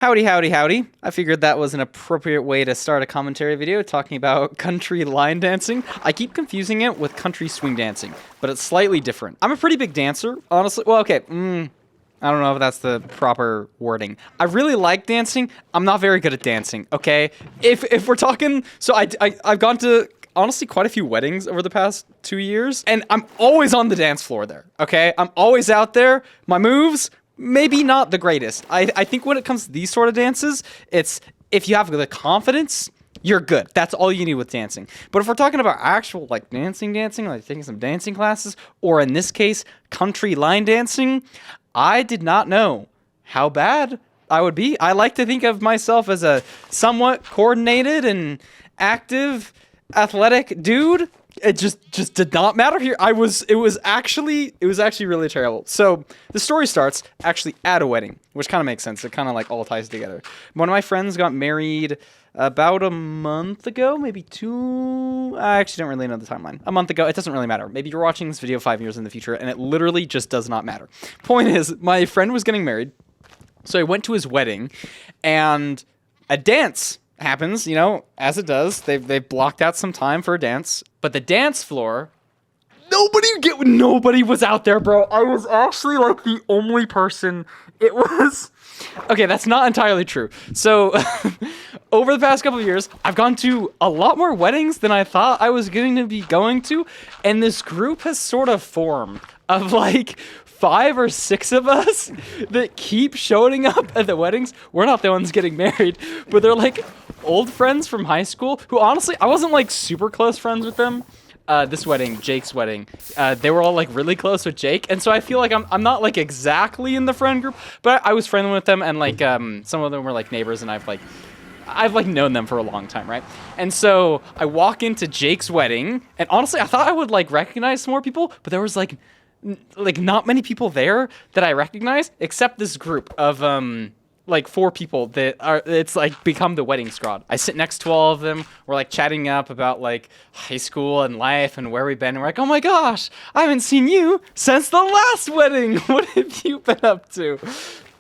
Howdy, howdy, howdy. I figured that was an appropriate way to start a commentary video talking about country line dancing. I keep confusing it with country swing dancing, but it's slightly different. I'm a pretty big dancer, honestly. Well, okay, I don't know if that's the proper wording. I really like dancing. I'm not very good at dancing, okay? If we're talking, so I've gone to honestly quite a few weddings over the past 2 years, and I'm always on the dance floor there, okay? I'm always out there. My moves, maybe not the greatest. I think when it comes to these sort of dances, it's if you have the confidence, you're good. That's all you need with dancing. But if we're talking about actual like dancing, like taking some dancing classes, or in this case, country line dancing, I did not know how bad I would be. I like to think of myself as a somewhat coordinated and active, athletic dude. It just did not matter here. It was actually really terrible. So the story starts actually at a wedding, which kind of makes sense. It kind of like all ties together. One of my friends got married about a month ago, maybe two. I actually don't really know the timeline. A month ago. It doesn't really matter. Maybe you're watching this video 5 years in the future, and it literally just does not matter. Point is, my friend was getting married, so I went to his wedding, and a dance happens, you know, as it does. They've blocked out some time for a dance, but the dance floor, nobody was out there, bro. I was actually like the only person. It was okay. That's not entirely true. So over the past couple of years, I've gone to a lot more weddings than I thought I was going to be going to, and this group has sort of formed of like 5 or 6 of us that keep showing up at the weddings. We're not the ones getting married, but they're like old friends from high school who honestly, I wasn't like super close friends with them. This wedding, Jake's wedding, they were all like really close with Jake. And so I feel like I'm not like exactly in the friend group, but I was friendly with them. And like, some of them were like neighbors, and I've known them for a long time, right? And so I walk into Jake's wedding, and honestly, I thought I would like recognize some more people, but there was like not many people there that I recognize, except this group of like 4 people that are, it's like become the wedding squad. I sit next to all of them. We're like chatting up about like high school and life and where we've been. And we're like, oh my gosh, I haven't seen you since the last wedding. What have you been up to?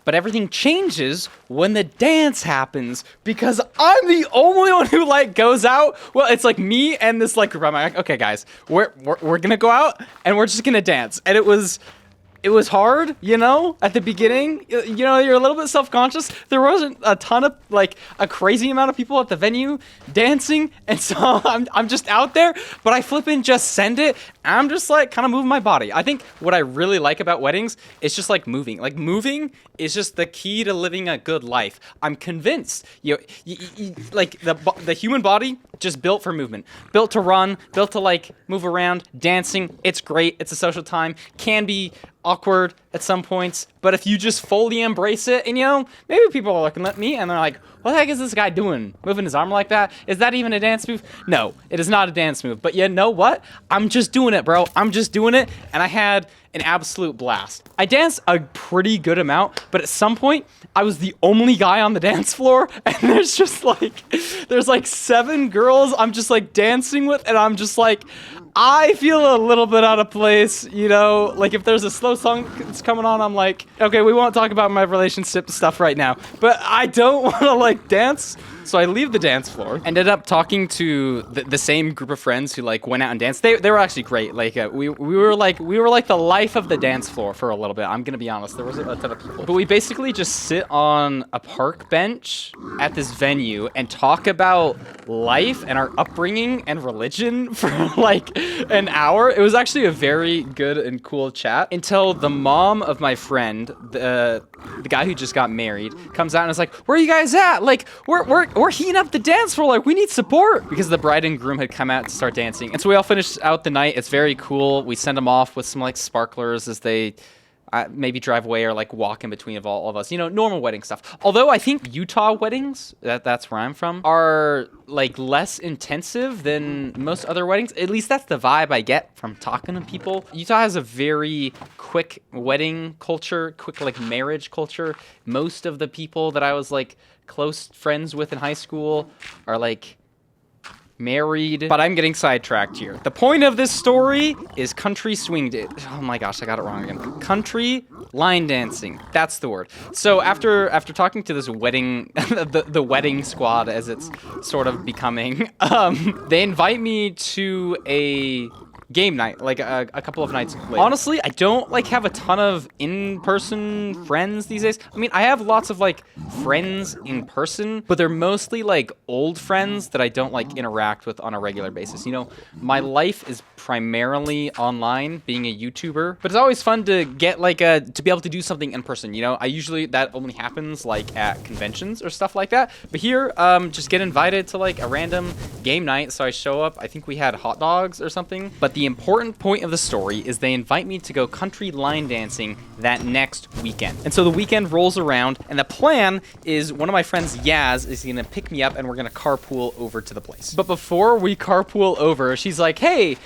But everything changes when the dance happens, because I'm the only one who like goes out. Well, it's like me and this like group. I'm like, okay, guys, we're gonna go out and we're just gonna dance. And it was hard, you know, at the beginning. You know, you're a little bit self-conscious. There wasn't a ton of, like, a crazy amount of people at the venue dancing, and so I'm just out there, but I flippin' just send it. I'm just, like, kind of moving my body. I think what I really like about weddings is just, like, moving. Like, moving is just the key to living a good life. I'm convinced. Like, the human body just built for movement. Built to run, built to, like, move around. Dancing, it's great. It's a social time. Can be awkward at some points, but if you just fully embrace it, and you know, maybe people are looking at me and they're like, what the heck is this guy doing? Moving his arm like that? Is that even a dance move? No, it is not a dance move. But you know what? I'm just doing it, bro. I'm just doing it, and I had an absolute blast. I danced a pretty good amount, but at some point, I was the only guy on the dance floor, and there's like 7 girls I'm just like dancing with, and I'm just like, I feel a little bit out of place, you know, like if there's a slow song that's coming on, I'm like, okay, we won't talk about my relationship stuff right now, but I don't want to like dance. So I leave the dance floor, ended up talking to the same group of friends who like went out and danced. They were actually great. Like we were like the life of the dance floor for a little bit. I'm going to be honest. There was a ton of people, but we basically just sit on a park bench at this venue and talk about life and our upbringing and religion for like an hour. It was actually a very good and cool chat until the mom of my friend, the guy who just got married, comes out and is like, where are you guys at? Like, we're heating up the dance floor. Like, we need support. Because the bride and groom had come out to start dancing. And so we all finished out the night. It's very cool. We send them off with some, like, sparklers as they maybe drive away or, like, walk in between of all of us. You know, normal wedding stuff. Although I think Utah weddings, that's where I'm from, are, like, less intensive than most other weddings. At least that's the vibe I get from talking to people. Utah has a very quick wedding culture, quick, like, marriage culture. Most of the people that I was, like, close friends with in high school are, like, married, but I'm getting sidetracked here. The point of this story is country swing oh my gosh, I got it wrong again. Country line dancing. That's the word. So after talking to this wedding, the wedding squad as it's sort of becoming, they invite me to a game night, like a couple of nights later. Honestly, I don't like have a ton of in-person friends these days. I mean, I have lots of like friends in person, but they're mostly like old friends that I don't like interact with on a regular basis. You know, my life is primarily online, being a YouTuber, but it's always fun to get like to be able to do something in person. You know, I usually, that only happens like at conventions or stuff like that. But here, just get invited to like a random game night. So I show up, I think we had hot dogs or something, but the important point of the story is they invite me to go country line dancing that next weekend. And so the weekend rolls around, and the plan is one of my friends, Yaz, is gonna pick me up and we're gonna carpool over to the place. But before we carpool over, she's like, hey,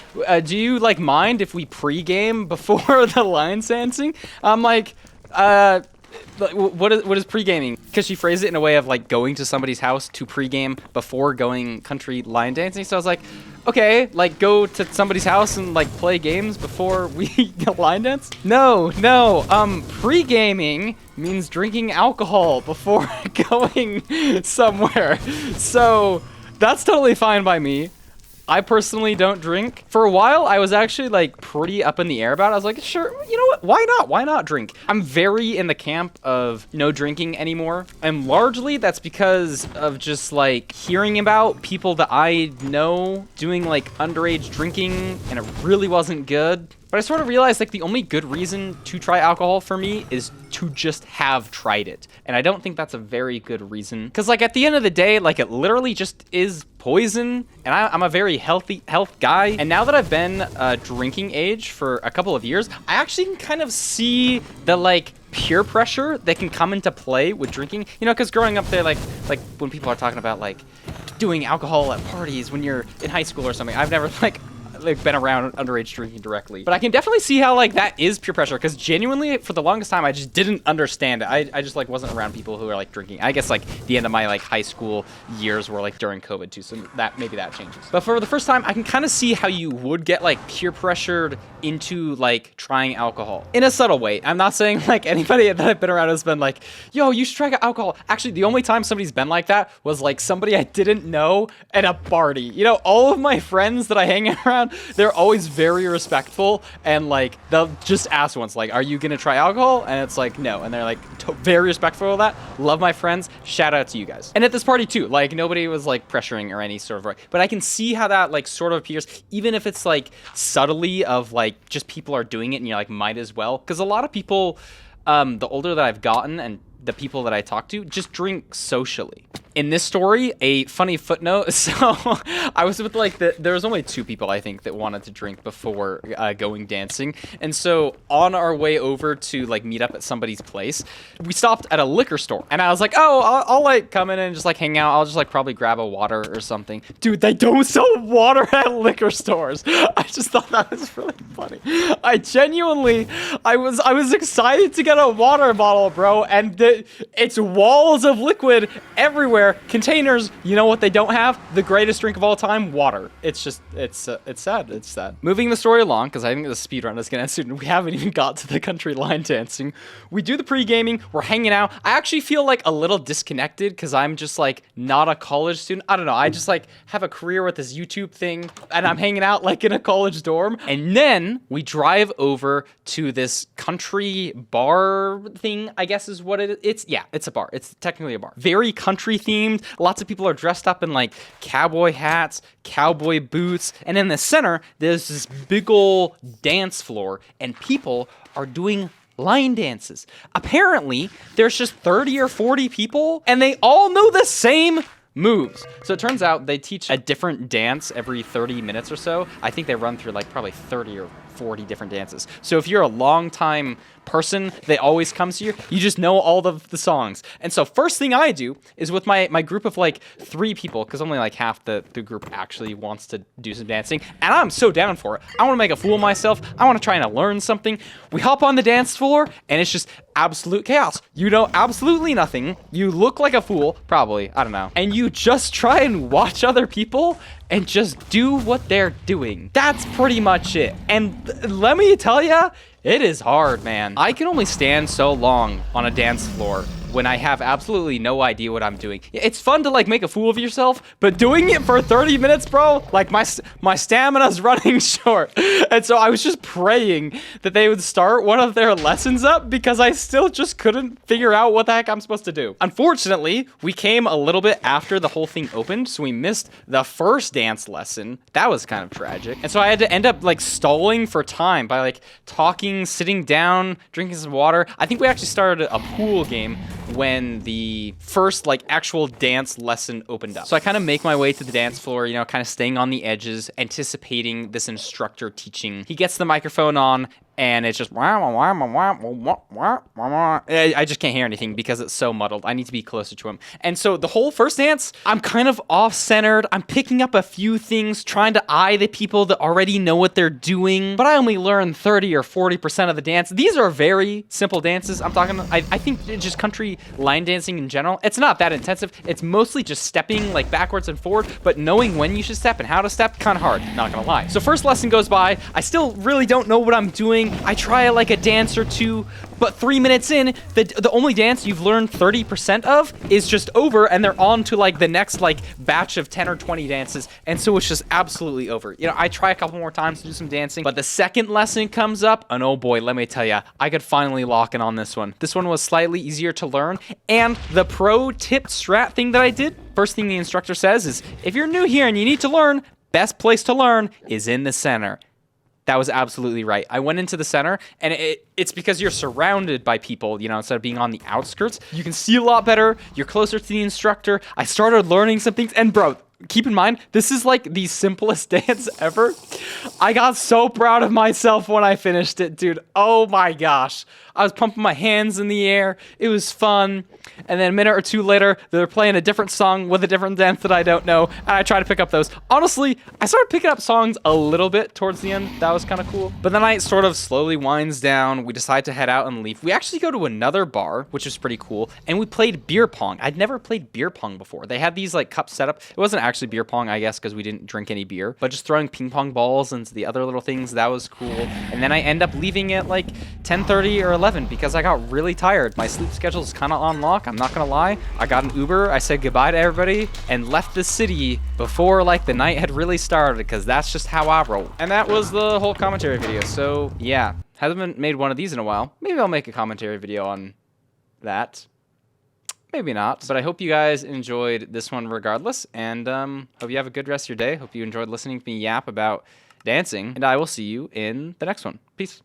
do you like mind if we pre-game before the line dancing? I'm like, what is pre-gaming? Because she phrased it in a way of like going to somebody's house to pre-game before going country line dancing. So I was like, okay, like go to somebody's house and like play games before we line dance? No, pre-gaming means drinking alcohol before going somewhere. So that's totally fine by me. I personally don't drink. For a while, I was actually like pretty up in the air about it. I was like, sure, you know what? Why not? Why not drink? I'm very in the camp of no drinking anymore. And largely that's because of just like hearing about people that I know doing like underage drinking, and it really wasn't good. But I sort of realized like the only good reason to try alcohol for me is to just have tried it. And I don't think that's a very good reason. Because like at the end of the day, like it literally just is poison. And I'm a very health guy. And now that I've been drinking age for a couple of years, I actually can kind of see the like peer pressure that can come into play with drinking. You know, because growing up there, like when people are talking about like doing alcohol at parties when you're in high school or something, I've never like been around underage drinking directly, but I can definitely see how like that is peer pressure, because genuinely for the longest time I just didn't understand it. I just like wasn't around people who are like drinking. I guess like the end of my like high school years were like during COVID too, so that maybe that changes. But for the first time I can kind of see how you would get like peer pressured into like trying alcohol in a subtle way. I'm not saying like anybody that I've been around has been like, yo, you should try alcohol. Actually, the only time somebody's been like that was like somebody I didn't know at a party. You know, all of my friends that I hang around, they're always very respectful, and like they'll just ask once like, are you gonna try alcohol? And it's like, no. And they're like very respectful of that. Love my friends. Shout out to you guys. And at this party too, like nobody was like pressuring or any sort of way, but I can see how that like sort of appears, even if it's like subtly of like just people are doing it and you're like, might as well. Because a lot of people, the older that I've gotten and the people that I talk to just drink socially. In this story, a funny footnote. So I was with like there was only 2 people I think that wanted to drink before going dancing. And so on our way over to like meet up at somebody's place, we stopped at a liquor store, and I was like, oh, I'll like come in and just like hang out. I'll just like probably grab a water or something. Dude, they don't sell water at liquor stores. I just thought that was really funny. I genuinely, I was excited to get a water bottle, bro, and it's walls of liquid everywhere. Containers, you know what they don't have? The greatest drink of all time, water. It's just, it's sad. It's sad. Moving the story along, because I think the speed run is going to end soon. We haven't even got to the country line dancing. We do the pre-gaming. We're hanging out. I actually feel like a little disconnected because I'm just like not a college student. I don't know. I just like have a career with this YouTube thing, and I'm hanging out like in a college dorm. And then we drive over to this country bar thing, I guess is what it is. It's a bar. It's technically a bar. Very country themed. Lots of people are dressed up in like cowboy hats, cowboy boots, and in the center there's this big ol' dance floor, and people are doing line dances. Apparently there's just 30 or 40 people, and they all know the same moves. So it turns out they teach a different dance every 30 minutes or so. I think they run through like probably 30 or 40 different dances. So if you're a long time person that always comes here, you just know all of the songs. And so first thing I do is with my group of like 3 people, because only like half the group actually wants to do some dancing, and I'm so down for it. I want to make a fool of myself. I want to try and learn something. We hop on the dance floor, and it's just absolute chaos. You know absolutely nothing. You look like a fool, probably, I don't know. And you just try and watch other people and just do what they're doing. That's pretty much it. And let me tell ya, it is hard, man. I can only stand so long on a dance floor when I have absolutely no idea what I'm doing. It's fun to like make a fool of yourself, but doing it for 30 minutes, bro, like my stamina's running short. And so I was just praying that they would start one of their lessons up because I still just couldn't figure out what the heck I'm supposed to do. Unfortunately, we came a little bit after the whole thing opened, so we missed the first dance lesson. That was kind of tragic. And so I had to end up like stalling for time by like talking, sitting down, drinking some water. I think we actually started a pool game when the first like actual dance lesson opened up. So I kind of make my way to the dance floor, you know, kind of staying on the edges, anticipating this instructor teaching. He gets the microphone on, and it's just I just can't hear anything because it's so muddled. I need to be closer to him. And so the whole first dance, I'm kind of off-centered. I'm picking up a few things, trying to eye the people that already know what they're doing, but I only learn 30 or 40% of the dance. These are very simple dances. I'm talking, I think just country line dancing in general, it's not that intensive. It's mostly just stepping like backwards and forward, but knowing when you should step and how to step, kind of hard, not gonna lie. So first lesson goes by. I still really don't know what I'm doing. I try like a dance or two, but 3 minutes in, the only dance you've learned 30% of is just over, and they're on to like the next like batch of 10 or 20 dances, and so it's just absolutely over. You know, I try a couple more times to do some dancing, but the second lesson comes up, and oh boy, let me tell ya, I could finally lock in on this one. This one was slightly easier to learn, and the pro tip strat thing that I did, first thing the instructor says is, if you're new here and you need to learn, best place to learn is in the center. That was absolutely right. I went into the center, and it's because you're surrounded by people, you know, instead of being on the outskirts. You can see a lot better. You're closer to the instructor. I started learning some things, and bro, keep in mind, this is like the simplest dance ever. I got so proud of myself when I finished it, dude. Oh my gosh. I was pumping my hands in the air. It was fun. And then a minute or two later, they're playing a different song with a different dance that I don't know, and I try to pick up those. Honestly, I started picking up songs a little bit towards the end. That was kind of cool. But the night sort of slowly winds down. We decide to head out and leave. We actually go to another bar, which is pretty cool, and we played beer pong. I'd never played beer pong before. They had these like cups set up. It wasn't actually beer pong, I guess, because we didn't drink any beer, but just throwing ping pong balls into the other little things, that was cool. And then I end up leaving at like 10:30 or 11 because I got really tired. My sleep schedule is kind of on lock. I'm not gonna lie. I got an Uber. I said goodbye to everybody and left the city before like the night had really started, because that's just how I roll. And that was the whole commentary video. So yeah, haven't made one of these in a while. Maybe I'll make a commentary video on that. Maybe not, but I hope you guys enjoyed this one regardless, and hope you have a good rest of your day. Hope you enjoyed listening to me yap about dancing, and I will see you in the next one. Peace.